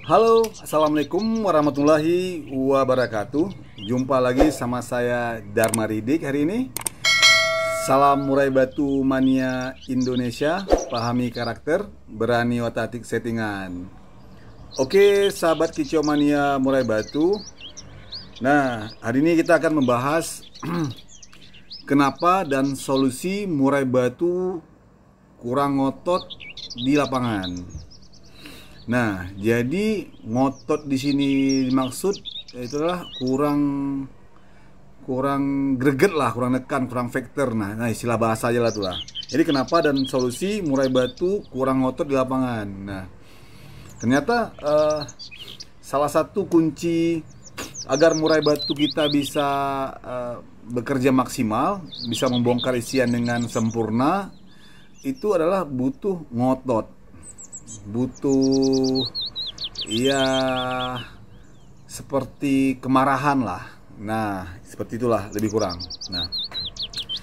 Halo, assalamualaikum warahmatullahi wabarakatuh. Jumpa lagi sama saya Dharma Ridik hari ini. Salam murai batu mania Indonesia, pahami karakter, berani otak settingan. Oke, sahabat kicau mania murai batu. Nah, hari ini kita akan membahas kenapa dan solusi murai batu kurang ngotot di lapangan. Nah, jadi ngotot di sini dimaksud itulah kurang greget lah, kurang nekan, kurang vektor. Nah, istilah bahasa aja lah tuh lah. Jadi kenapa dan solusi murai batu kurang ngotot di lapangan. Nah, ternyata salah satu kunci agar murai batu kita bisa bekerja maksimal, bisa membongkar isian dengan sempurna, itu adalah butuh ngotot. Butuh ya seperti kemarahan lah. Nah, seperti itulah lebih kurang. Nah,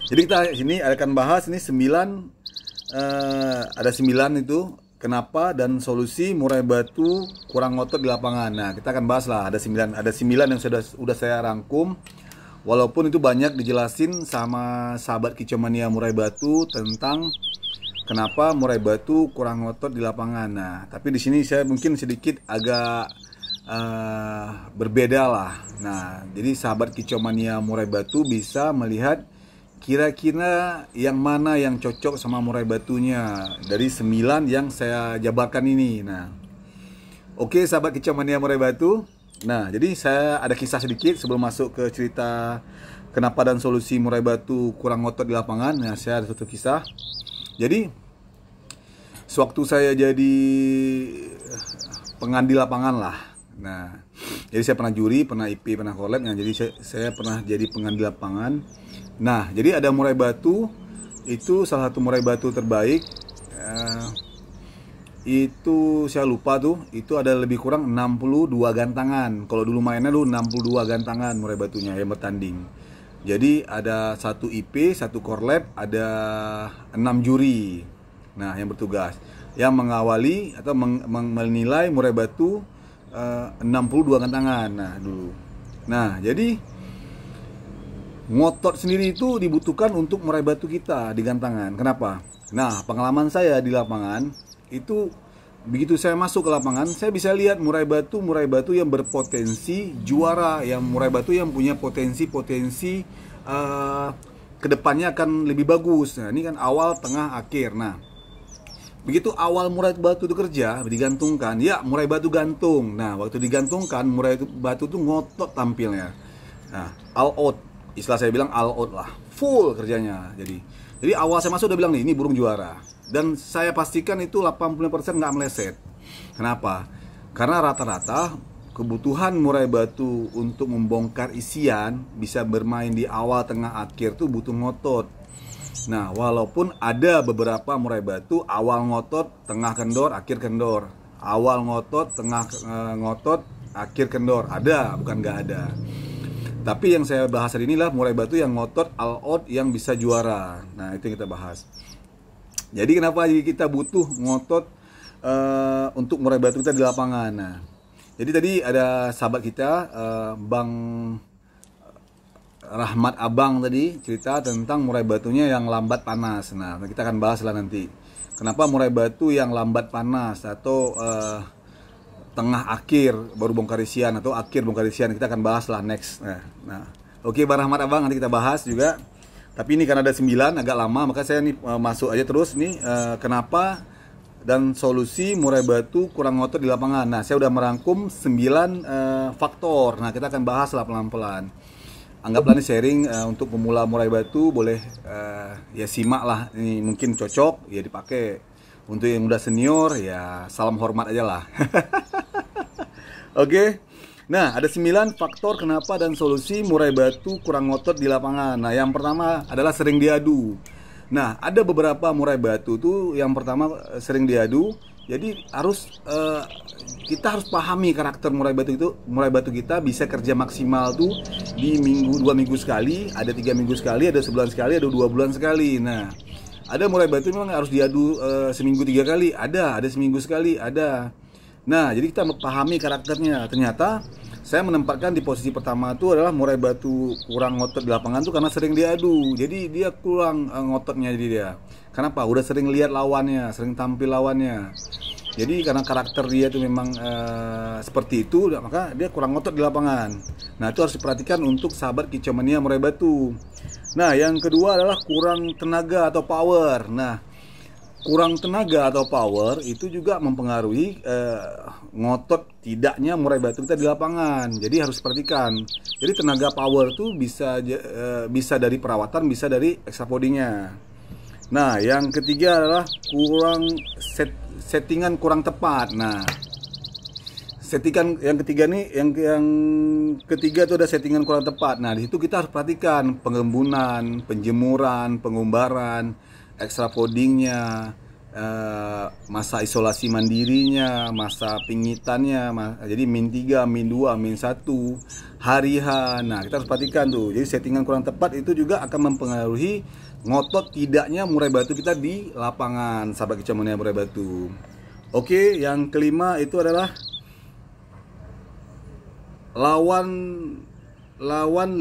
jadi kita sini akan bahas ini 9 ada 9 itu kenapa dan solusi murai batu kurang ngotot di lapangan. Nah, kita akan bahas lah, ada 9 yang sudah saya rangkum. Walaupun itu banyak dijelasin sama sahabat kicau mania murai batu tentang kenapa murai batu kurang ngotot di lapangan. Nah, tapi di sini saya mungkin sedikit agak berbeda lah. Nah, jadi sahabat kicau mania murai batu bisa melihat kira-kira yang mana yang cocok sama murai batunya dari 9 yang saya jabarkan ini. Nah, oke sahabat kicau mania murai batu. Nah, jadi saya ada kisah sedikit sebelum masuk ke cerita kenapa dan solusi murai batu kurang ngotot di lapangan. Nah, saya ada satu kisah. Jadi sewaktu saya jadi pengandi lapangan lah. Nah, jadi saya pernah juri, pernah IP, pernah collab. Nah, jadi saya pernah jadi pengandi lapangan. Nah, jadi ada murai batu, itu salah satu murai batu terbaik. Itu saya lupa tuh, itu ada lebih kurang 62 gantangan. Kalau dulu mainnya dulu 62 gantangan murai batunya yang bertanding. Jadi ada satu IP, satu korlap, ada 6 juri. Nah, yang bertugas, yang mengawali atau menilai murai batu 62 gantangan. Nah, dulu. Nah, jadi ngotot sendiri itu dibutuhkan untuk murai batu kita di gantangan. Kenapa? Nah, pengalaman saya di lapangan itu begitu saya masuk ke lapangan, saya bisa lihat murai batu yang berpotensi juara, yang murai batu yang punya potensi kedepannya akan lebih bagus. Nah, ini kan awal, tengah, akhir. Nah, begitu awal murai batu itu kerja, digantungkan, ya murai batu gantung. Nah, waktu digantungkan, murai batu itu ngotot tampilnya. Nah, all out, istilah saya bilang all out lah, full kerjanya. Jadi awal saya masuk udah bilang nih, ini burung juara. Dan saya pastikan itu 85% nggak meleset. Kenapa? Karena rata-rata kebutuhan murai batu untuk membongkar isian bisa bermain di awal, tengah, akhir tuh butuh ngotot. Nah, walaupun ada beberapa murai batu awal ngotot, tengah kendor, akhir kendor. Awal ngotot, tengah ngotot, akhir kendor. Ada, bukan nggak ada. Tapi yang saya bahas hari inilah murai batu yang ngotot, all out, yang bisa juara. Nah, itu yang kita bahas. Jadi kenapa kita butuh ngotot untuk murai batu kita di lapangan. Nah, jadi tadi ada sahabat kita, Bang Rahmat Abang tadi cerita tentang murai batunya yang lambat panas. Nah, kita akan bahas lah nanti. Kenapa murai batu yang lambat panas atau tengah akhir baru bongkar isian atau akhir bongkar isian, kita akan bahas lah next. Nah, oke Bang Rahmat Abang, nanti kita bahas juga. Tapi ini karena ada 9 agak lama, maka saya nih masuk aja terus nih kenapa dan solusi murai batu kurang ngotot di lapangan. Nah, saya udah merangkum 9 faktor. Nah, kita akan bahas lah pelan-pelan. Anggaplah ini sharing untuk pemula murai batu, boleh ya simak lah, ini mungkin cocok ya dipakai. Untuk yang udah senior ya salam hormat aja lah. Oke. Nah, ada 9 faktor kenapa dan solusi murai batu kurang ngotot di lapangan. Nah, yang pertama adalah sering diadu. Nah, ada beberapa murai batu tuh yang pertama sering diadu. Jadi kita harus pahami karakter murai batu itu. Murai batu kita bisa kerja maksimal tuh di 2 minggu sekali, ada 3 minggu sekali, ada sebulan sekali, ada 2 bulan sekali. Nah, ada murai batu memang harus diadu seminggu 3 kali, ada seminggu sekali, ada. Nah, jadi kita memahami karakternya. Ternyata saya menempatkan di posisi pertama itu adalah murai batu kurang ngotot di lapangan tuh karena sering diadu. Jadi dia kurang ngototnya jadi dia. Kenapa? Udah sering lihat lawannya, sering tampil lawannya. Jadi karena karakter dia itu memang seperti itu, maka dia kurang ngotot di lapangan. Nah, itu harus diperhatikan untuk sahabat kicau mania murai batu. Nah, yang kedua adalah kurang tenaga atau power. Nah, kurang tenaga atau power itu juga mempengaruhi ngotot tidaknya murai batu kita di lapangan. Jadi harus perhatikan. Jadi tenaga power itu bisa dari perawatan, bisa dari extra podingnya. Nah, yang ketiga adalah kurang settingan kurang tepat. Nah, settingan yang ketiga nih, yang ketiga itu ada settingan kurang tepat. Nah, di situ kita harus perhatikan pengembunan, penjemuran, pengumbaran, extra podingnya, masa isolasi mandirinya, masa pingitannya, jadi min 3, min 2, min 1, hari H. Nah, kita harus perhatikan tuh. Jadi settingan kurang tepat itu juga akan mempengaruhi ngotot tidaknya murai batu kita di lapangan, sahabat kicau mania murai batu. Oke, yang kelima itu adalah lawan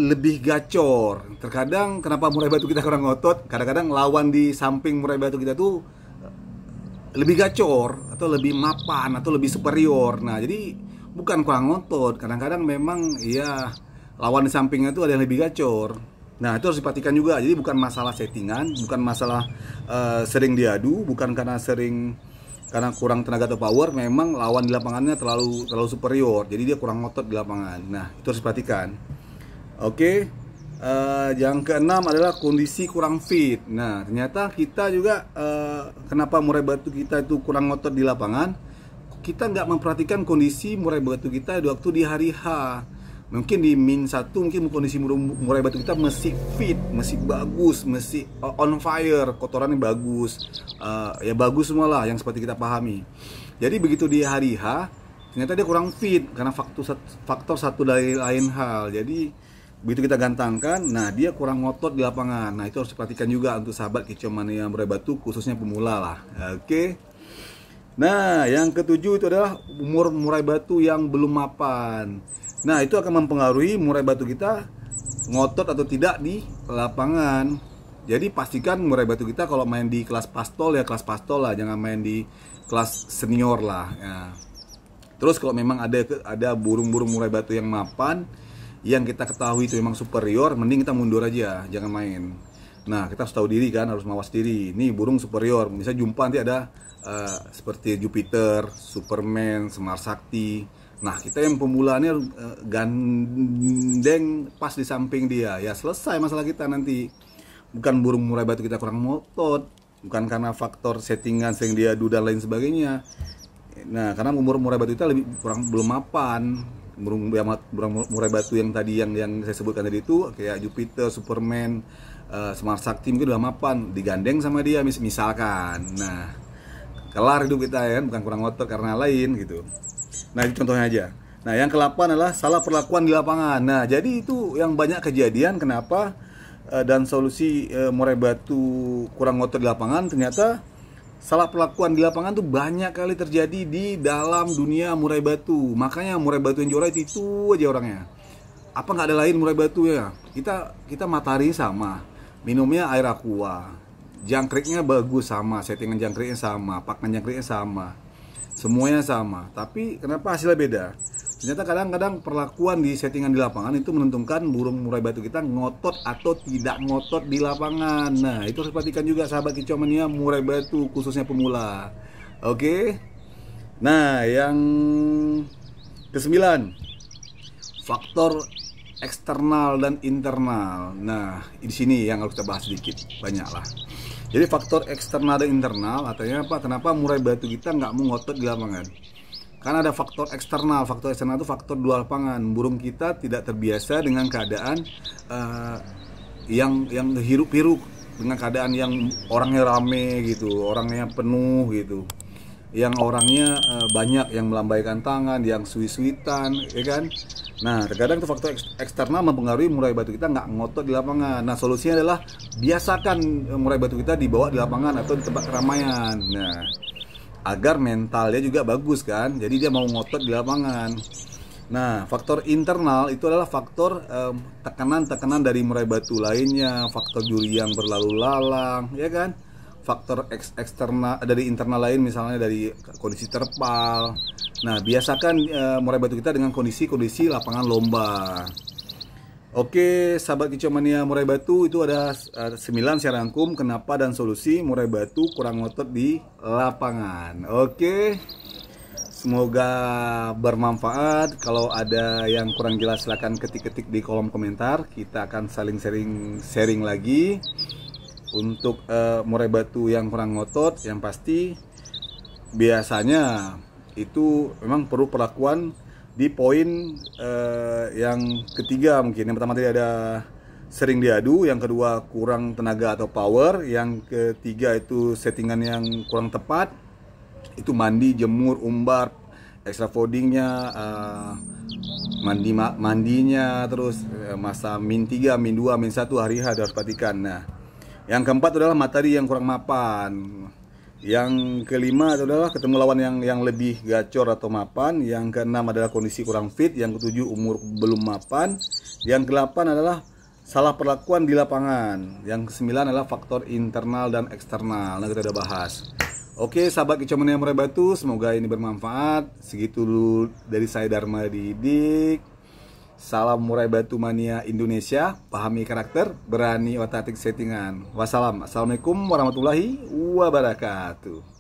lebih gacor. Terkadang kenapa murai batu kita kurang ngotot? Kadang-kadang lawan di samping murai batu kita tuh lebih gacor atau lebih mapan atau lebih superior. Nah, jadi bukan kurang ngotot. Kadang-kadang memang ya lawan di sampingnya tuh ada yang lebih gacor. Nah, itu harus diperhatikan juga. Jadi bukan masalah settingan, bukan masalah sering diadu, bukan karena kurang tenaga atau power, memang lawan di lapangannya terlalu superior. Jadi dia kurang ngotot di lapangan. Nah, itu harus diperhatikan. Oke. Yang keenam adalah kondisi kurang fit. Nah, ternyata kita juga kenapa murai batu kita itu kurang ngotot di lapangan? Kita nggak memperhatikan kondisi murai batu kita di waktu di hari H. Mungkin di min 1 mungkin kondisi murai batu kita masih fit, masih bagus, masih on fire, kotorannya bagus, ya bagus semualah yang seperti kita pahami. Jadi begitu di hari H ternyata dia kurang fit karena faktor satu dari lain hal. Jadi begitu kita gantangkan, nah dia kurang ngotot di lapangan. Nah, itu harus diperhatikan juga untuk sahabat kicau mania murai batu, khususnya pemula lah. Oke. Nah, yang ketujuh itu adalah umur murai batu yang belum mapan. Nah, itu akan mempengaruhi murai batu kita ngotot atau tidak di lapangan. Jadi pastikan murai batu kita kalau main di kelas pastol ya kelas pastol lah, jangan main di kelas senior lah. Ya. Terus kalau memang ada burung-burung murai batu yang mapan, yang kita ketahui itu memang superior, mending kita mundur aja, jangan main. Nah, kita harus tahu diri kan, harus mawas diri. Ini burung superior, misalnya jumpa nanti ada seperti Jupiter, Superman, Semar Sakti. Nah, kita yang pemulanya gandeng pas di samping dia, ya selesai masalah kita nanti. Bukan burung murai batu kita kurang ngotot, bukan karena faktor settingan sering diadu dan lain sebagainya. Nah, karena umur murai batu kita belum mapan. Burung murai batu yang tadi yang saya sebutkan tadi itu kayak Jupiter, Superman, Semar Sakti mungkin udah mapan, digandeng sama dia misalkan. Nah, kelar hidup kita ya, bukan kurang ngotot karena lain gitu. Nah, itu contohnya aja. Nah, yang ke-8 adalah salah perlakuan di lapangan. Nah, jadi itu yang banyak kejadian kenapa dan solusi murai batu kurang ngotot di lapangan, ternyata salah perlakuan di lapangan tuh banyak kali terjadi di dalam dunia murai batu. Makanya murai batu yang juara itu aja orangnya. Apa nggak ada lain murai batu ya? Kita matahari sama, minumnya air aqua, jangkriknya bagus sama, settingan jangkriknya sama, pakan jangkriknya sama. Semuanya sama, tapi kenapa hasilnya beda? Ternyata kadang-kadang perlakuan di settingan di lapangan itu menentukan burung murai batu kita ngotot atau tidak ngotot di lapangan. Nah, itu harus perhatikan juga sahabat kicau mania murai batu, khususnya pemula. Oke. Nah, yang ke-9, faktor eksternal dan internal. Nah, di sini yang harus kita bahas sedikit, banyak lah. Jadi faktor eksternal dan internal artinya apa? Kenapa murai batu kita nggak mau ngotot di lapangan? Karena ada faktor eksternal. Faktor eksternal itu faktor dua lapangan. Burung kita tidak terbiasa dengan keadaan yang hiruk-hiruk, dengan keadaan yang orangnya rame gitu, orangnya penuh gitu, yang orangnya banyak yang melambaikan tangan, yang suwi-suwitan, ya kan? Nah, terkadang itu faktor eksternal mempengaruhi murai batu kita nggak ngotot di lapangan. Nah, solusinya adalah biasakan murai batu kita dibawa di lapangan atau di tempat keramaian. Nah, agar mentalnya juga bagus kan. Jadi dia mau ngotot di lapangan. Nah, faktor internal itu adalah faktor tekanan-tekanan dari murai batu lainnya, faktor juri yang berlalu lalang, ya kan? Faktor eksternal dari internal lain, misalnya dari kondisi terpal. Nah, biasakan murai batu kita dengan kondisi lapangan lomba. Oke, sahabat Kicau Mania murai batu, itu ada 9 saya rangkum kenapa dan solusi murai batu kurang ngotot di lapangan. Oke. Semoga bermanfaat. Kalau ada yang kurang jelas silahkan ketik-ketik di kolom komentar. Kita akan saling sharing lagi. Untuk murai batu yang kurang ngotot, yang pasti biasanya itu memang perlu perlakuan di poin yang ketiga mungkin. Yang pertama tadi ada sering diadu, yang kedua kurang tenaga atau power, yang ketiga itu settingan yang kurang tepat. Itu mandi, jemur, umbar, extra foldingnya, mandinya, terus masa min 3, min 2, min 1 hari harus perhatikan. Nah, yang keempat adalah materi yang kurang mapan. Yang kelima adalah ketemu lawan yang lebih gacor atau mapan. Yang keenam adalah kondisi kurang fit. Yang ketujuh umur belum mapan. Yang kedelapan adalah salah perlakuan di lapangan. Yang kesembilan adalah faktor internal dan eksternal. Nah, kita udah bahas. Oke, sahabat Kicau Mania murai batu, semoga ini bermanfaat. Segitu dulu dari saya, Dharma Didik. Salam murai batu mania Indonesia, pahami karakter, berani otak-atik settingan. Wassalam. Assalamualaikum warahmatullahi wabarakatuh.